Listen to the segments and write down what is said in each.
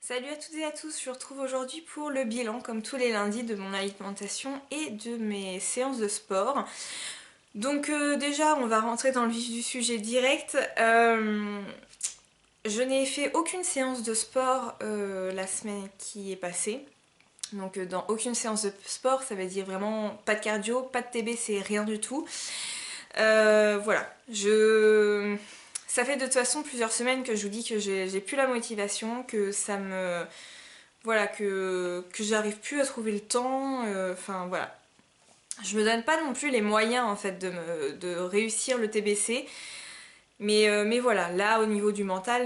Salut à toutes et à tous, je vous retrouve aujourd'hui pour le bilan, comme tous les lundis, de mon alimentation et de mes séances de sport. Donc déjà, on va rentrer dans le vif du sujet direct. Je n'ai fait aucune séance de sport la semaine qui est passée. Donc dans aucune séance de sport, ça veut dire vraiment pas de cardio, pas de TBC, rien du tout. Voilà, ça fait de toute façon plusieurs semaines que je vous dis que j'ai plus la motivation, que ça me... Voilà, que j'arrive plus à trouver le temps, enfin voilà. Je me donne pas non plus les moyens en fait de réussir le TBC, mais voilà, là au niveau du mental,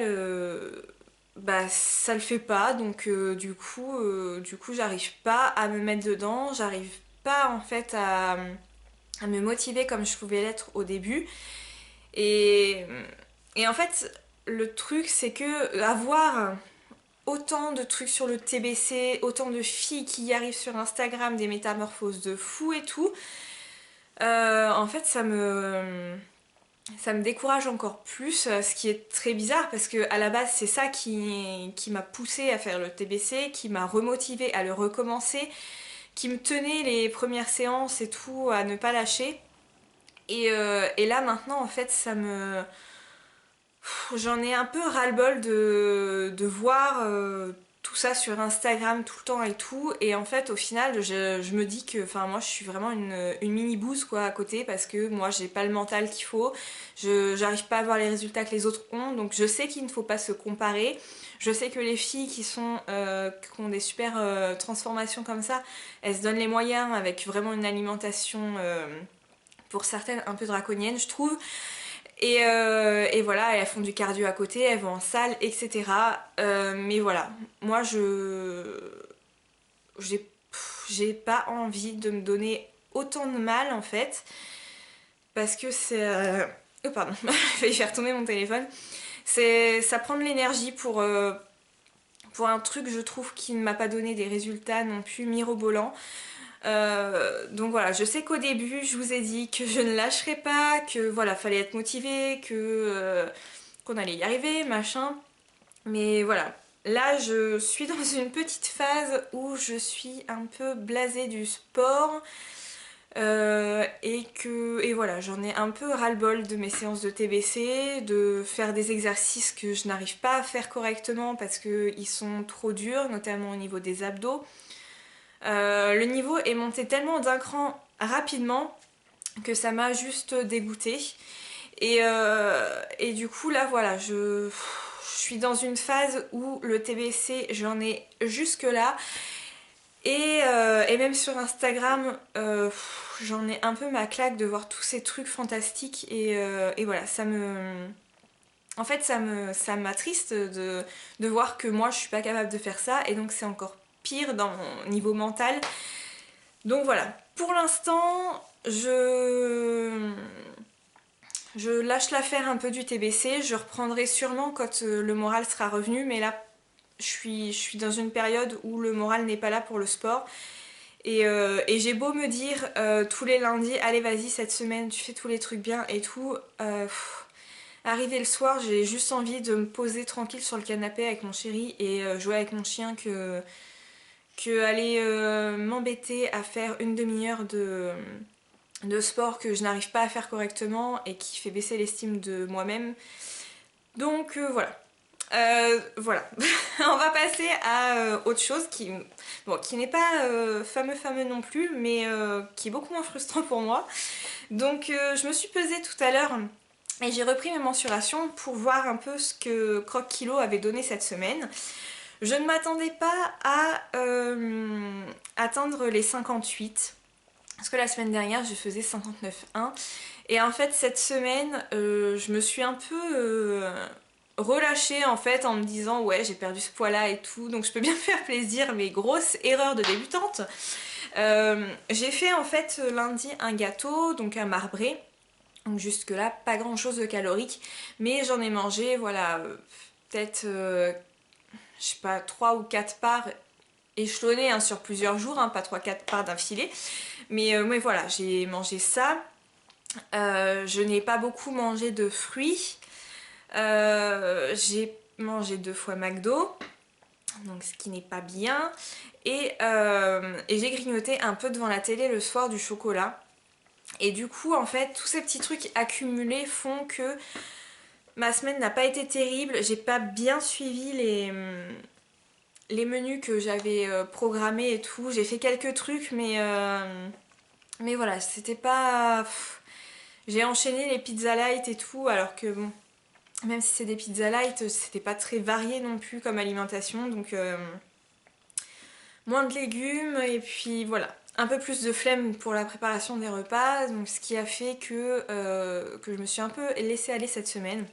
bah ça le fait pas, donc du coup j'arrive pas à me mettre dedans, j'arrive pas en fait à me motiver comme je pouvais l'être au début. Et, et en fait, le truc c'est que avoir autant de trucs sur le TBC, autant de filles qui y arrivent sur Instagram, des métamorphoses de fou et tout, en fait ça me décourage encore plus, ce qui est très bizarre parce que à la base c'est ça qui m'a poussée à faire le TBC, qui m'a remotivée à le recommencer, qui me tenait les premières séances et tout à ne pas lâcher. Et là maintenant en fait j'en ai un peu ras-le-bol de voir tout ça sur Instagram tout le temps et tout. Et en fait, au final, je me dis que moi, je suis vraiment une mini bouse quoi à côté parce que moi, j'ai pas le mental qu'il faut. J'arrive pas à voir les résultats que les autres ont. Donc, je sais qu'il ne faut pas se comparer. Je sais que les filles qui ont des super transformations comme ça, elles se donnent les moyens avec vraiment une alimentation pour certaines un peu draconienne, je trouve. Et voilà, elles font du cardio à côté, elles vont en salle, etc. Mais voilà, moi j'ai j'ai pas envie de me donner autant de mal en fait, parce que c'est... Oh pardon, j'ai failli faire tomber mon téléphone. Ça prend de l'énergie pour un truc, je trouve, qui ne m'a pas donné des résultats non plus mirobolants. Donc voilà, je sais qu'au début, je vous ai dit que je ne lâcherais pas, que voilà, fallait être motivé, qu'on allait y arriver, machin. Mais voilà, là, je suis dans une petite phase où je suis un peu blasée du sport. Et voilà, j'en ai un peu ras-le-bol de mes séances de TBC, de faire des exercices que je n'arrive pas à faire correctement parce qu'ils sont trop durs, notamment au niveau des abdos. Le niveau est monté tellement d'un cran rapidement que ça m'a juste dégoûtée. Et du coup là voilà, je suis dans une phase où le TBC j'en ai jusque là. Et même sur Instagram, j'en ai un peu ma claque de voir tous ces trucs fantastiques. Et voilà, en fait, ça m'attriste de voir que moi je suis pas capable de faire ça. Et donc c'est encore pire dans mon niveau mental. Donc voilà, pour l'instant, je lâche l'affaire un peu du TBC. Je reprendrai sûrement quand le moral sera revenu, mais là, je suis dans une période où le moral n'est pas là pour le sport. Et j'ai beau me dire tous les lundis, allez vas-y cette semaine, tu fais tous les trucs bien et tout. Arrivé le soir, j'ai juste envie de me poser tranquille sur le canapé avec mon chéri et jouer avec mon chien que aller m'embêter à faire une demi-heure de sport que je n'arrive pas à faire correctement et qui fait baisser l'estime de moi-même. Donc voilà. Voilà. On va passer à autre chose qui n'est pas fameux non plus, mais qui est beaucoup moins frustrant pour moi. Donc je me suis pesée tout à l'heure et j'ai repris mes mensurations pour voir un peu ce que Croque Kilo avait donné cette semaine. Je ne m'attendais pas à atteindre les 58. Parce que la semaine dernière, je faisais 59,1. Et en fait, cette semaine, je me suis un peu relâchée en fait en me disant ouais, j'ai perdu ce poids-là et tout, donc je peux bien me faire plaisir, mais grosse erreur de débutante. J'ai fait en fait lundi un gâteau, donc un marbré. Donc jusque-là, pas grand-chose de calorique, mais j'en ai mangé, voilà, peut-être, je sais pas, 3 ou 4 parts échelonnées hein, sur plusieurs jours, hein, pas 3-4 parts d'affilée. Mais voilà, j'ai mangé ça. Je n'ai pas beaucoup mangé de fruits. J'ai mangé 2 fois McDo. donc ce qui n'est pas bien. Et j'ai grignoté un peu devant la télé le soir du chocolat. Et du coup, en fait, tous ces petits trucs accumulés font que ma semaine n'a pas été terrible. J'ai pas bien suivi les menus que j'avais programmés et tout. J'ai fait quelques trucs, mais voilà, c'était pas... J'ai enchaîné les pizzas light et tout, alors que bon, même si c'est des pizzas light, c'était pas très varié non plus comme alimentation, donc moins de légumes, et puis voilà. Un peu plus de flemme pour la préparation des repas, donc ce qui a fait que je me suis un peu laissée aller cette semaine.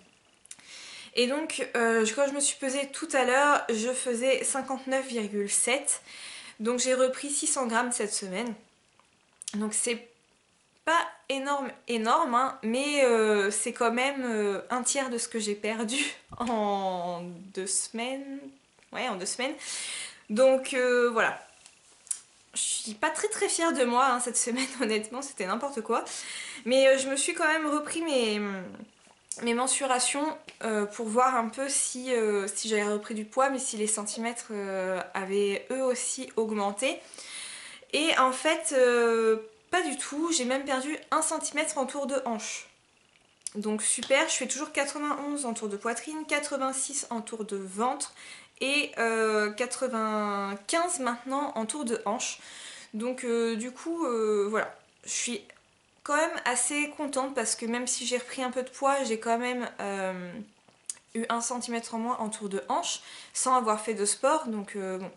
Et donc, quand je me suis pesée tout à l'heure, je faisais 59,7. Donc j'ai repris 600 grammes cette semaine. Donc c'est pas énorme, hein, mais c'est quand même un tiers de ce que j'ai perdu en 2 semaines. Ouais, en 2 semaines. Donc voilà. Je suis pas très fière de moi hein, cette semaine, honnêtement, c'était n'importe quoi. Mais je me suis quand même repris mes mensurations pour voir un peu si j'avais repris du poids, mais si les centimètres avaient eux aussi augmenté. Et en fait, pas du tout, j'ai même perdu 1 centimètre en tour de hanche. Donc super, je fais toujours 91 en tour de poitrine, 86 en tour de ventre et 95 maintenant en tour de hanche. Donc du coup, voilà, je suis quand même assez contente parce que même si j'ai repris un peu de poids, j'ai quand même eu 1 centimètre en moins en tour de hanche sans avoir fait de sport. Donc bon,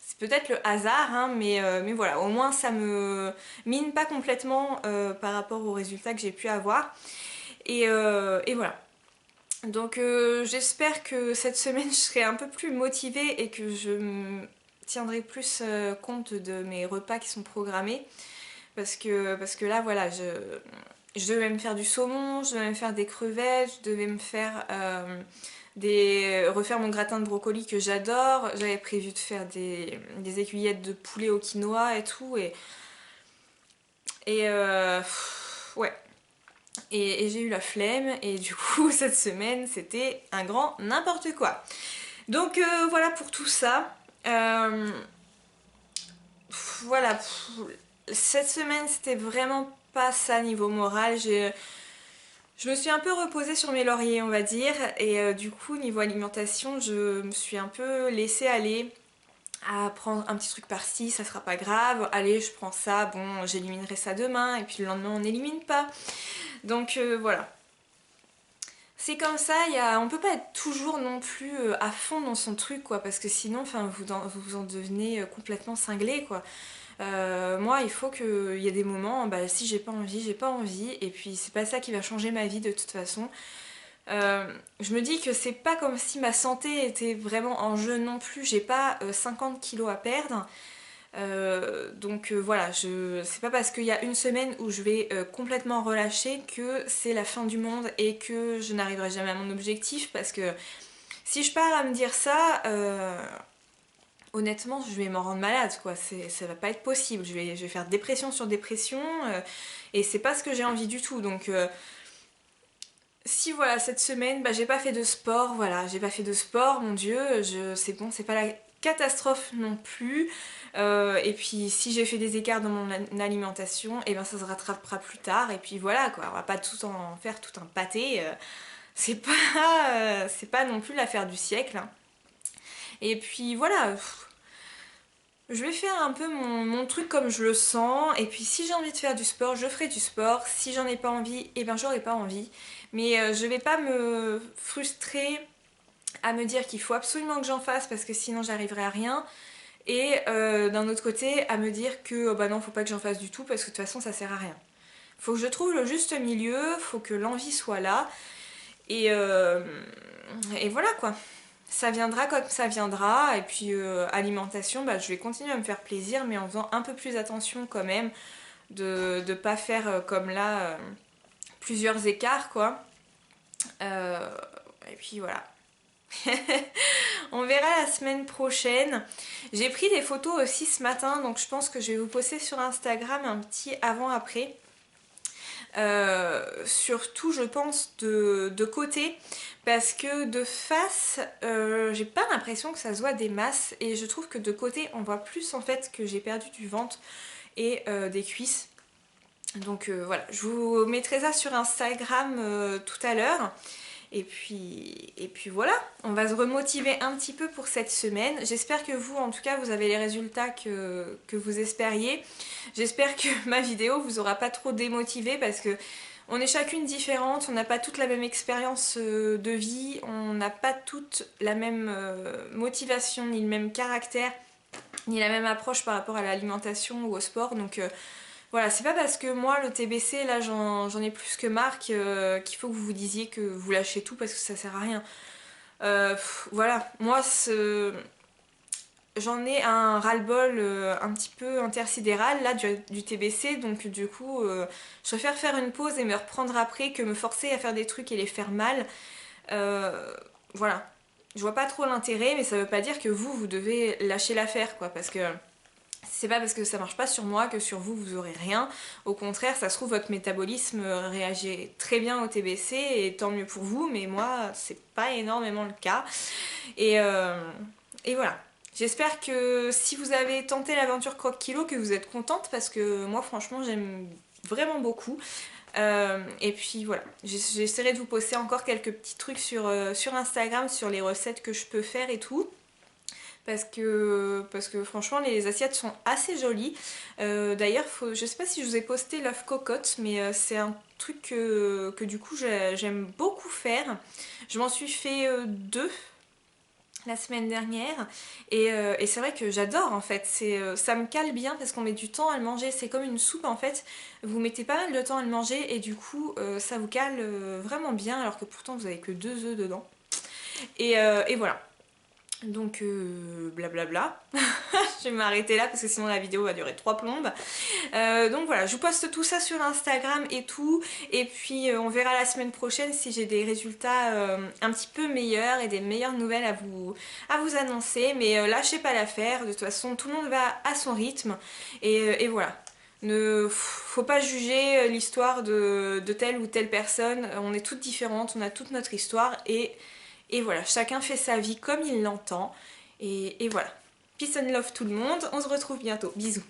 c'est peut-être le hasard, hein, mais voilà, au moins ça me mine pas complètement par rapport aux résultats que j'ai pu avoir. Et voilà. Donc j'espère que cette semaine je serai un peu plus motivée et que je me tiendrai plus compte de mes repas qui sont programmés. Parce que là voilà, je devais me faire du saumon, je devais me faire des crevettes, je devais me faire refaire mon gratin de brocoli que j'adore. J'avais prévu de faire des aiguillettes de poulet au quinoa et tout. Et ouais. Et j'ai eu la flemme et du coup cette semaine c'était un grand n'importe quoi. Donc voilà pour tout ça. Voilà, cette semaine c'était vraiment pas ça niveau moral. Je me suis un peu reposée sur mes lauriers on va dire et du coup niveau alimentation je me suis un peu laissée aller à prendre un petit truc par-ci, ça sera pas grave, allez je prends ça, bon j'éliminerai ça demain et puis le lendemain on n'élimine pas. Donc voilà. C'est comme ça, on peut pas être toujours non plus à fond dans son truc quoi, parce que sinon vous en devenez complètement cinglé quoi. Moi il faut qu'il y ait des moments, bah, si j'ai pas envie, j'ai pas envie, et puis c'est pas ça qui va changer ma vie de toute façon. Je me dis que c'est pas comme si ma santé était vraiment en jeu non plus, j'ai pas 50 kilos à perdre. Donc voilà, c'est pas parce qu'il y a une semaine où je vais complètement relâcher que c'est la fin du monde et que je n'arriverai jamais à mon objectif, parce que si je pars à me dire ça, honnêtement je vais m'en rendre malade quoi, ça va pas être possible, je vais faire dépression sur dépression et c'est pas ce que j'ai envie du tout. Donc si voilà, cette semaine bah, j'ai pas fait de sport, voilà, j'ai pas fait de sport, mon dieu, c'est bon, c'est pas la catastrophe non plus. Et puis si j'ai fait des écarts dans mon alimentation, et ben ça se rattrapera plus tard. Et puis voilà quoi, on va pas tout en faire tout un pâté. C'est pas non plus l'affaire du siècle, hein. Et puis voilà, je vais faire un peu mon truc comme je le sens. Et puis si j'ai envie de faire du sport, je ferai du sport. Si j'en ai pas envie, et ben j'aurai pas envie. Mais je vais pas me frustrer à me dire qu'il faut absolument que j'en fasse parce que sinon j'arriverai à rien. Et d'un autre côté à me dire que oh bah non, faut pas que j'en fasse du tout parce que de toute façon ça sert à rien. Faut que je trouve le juste milieu, faut que l'envie soit là et voilà quoi. Ça viendra comme ça viendra. Et puis alimentation, bah, je vais continuer à me faire plaisir mais en faisant un peu plus attention quand même de pas faire comme là plusieurs écarts quoi. Et puis voilà. On verra la semaine prochaine. J'ai pris des photos aussi ce matin, donc je pense que je vais vous poster sur Instagram un petit avant-après. surtout je pense de côté, parce que de face j'ai pas l'impression que ça se voit des masses, et je trouve que de côté on voit plus en fait que j'ai perdu du ventre et des cuisses. Donc voilà, je vous mettrai ça sur Instagram tout à l'heure. Et puis voilà, on va se remotiver un petit peu pour cette semaine. J'espère que vous, en tout cas, vous avez les résultats que vous espériez. J'espère que ma vidéo vous aura pas trop démotivé, parce que on est chacune différente, on n'a pas toute la même expérience de vie, on n'a pas toute la même motivation, ni le même caractère, ni la même approche par rapport à l'alimentation ou au sport. Donc voilà, c'est pas parce que moi le TBC là j'en ai plus que marre qu'il faut que vous vous disiez que vous lâchez tout, parce que ça sert à rien. Voilà, moi j'en ai un ras-le-bol un petit peu intersidéral là du TBC, donc du coup je préfère faire une pause et me reprendre après que me forcer à faire des trucs et les faire mal. Voilà, je vois pas trop l'intérêt, mais ça veut pas dire que vous devez lâcher l'affaire quoi, parce que c'est pas parce que ça marche pas sur moi que sur vous vous aurez rien. Au contraire, ça se trouve votre métabolisme réagit très bien au TBC et tant mieux pour vous, mais moi c'est pas énormément le cas. Et, euh, et voilà. J'espère que si vous avez tenté l'aventure Croque Kilo, que vous êtes contente, parce que moi franchement j'aime vraiment beaucoup. Et puis voilà, j'essaierai de vous poster encore quelques petits trucs sur Instagram, sur les recettes que je peux faire et tout. Parce que franchement les assiettes sont assez jolies. D'ailleurs, je sais pas si je vous ai posté l'œuf cocotte, mais c'est un truc que du coup j'aime beaucoup faire. Je m'en suis fait deux la semaine dernière, et c'est vrai que j'adore en fait. Ça me cale bien parce qu'on met du temps à le manger, c'est comme une soupe en fait. Vous mettez pas mal de temps à le manger et du coup ça vous cale vraiment bien, alors que pourtant vous avez que 2 œufs dedans. Et voilà. Donc blablabla. Je vais m'arrêter là parce que sinon la vidéo va durer 3 plombes. Donc voilà, je vous poste tout ça sur Instagram et tout. Et puis on verra la semaine prochaine si j'ai des résultats un petit peu meilleurs et des meilleures nouvelles à vous annoncer. Mais lâchez pas l'affaire, de toute façon tout le monde va à son rythme. Et voilà. Faut pas juger l'histoire de telle ou telle personne. On est toutes différentes, on a toute notre histoire. Et voilà, chacun fait sa vie comme il l'entend. Et voilà. Peace and love tout le monde, on se retrouve bientôt. Bisous.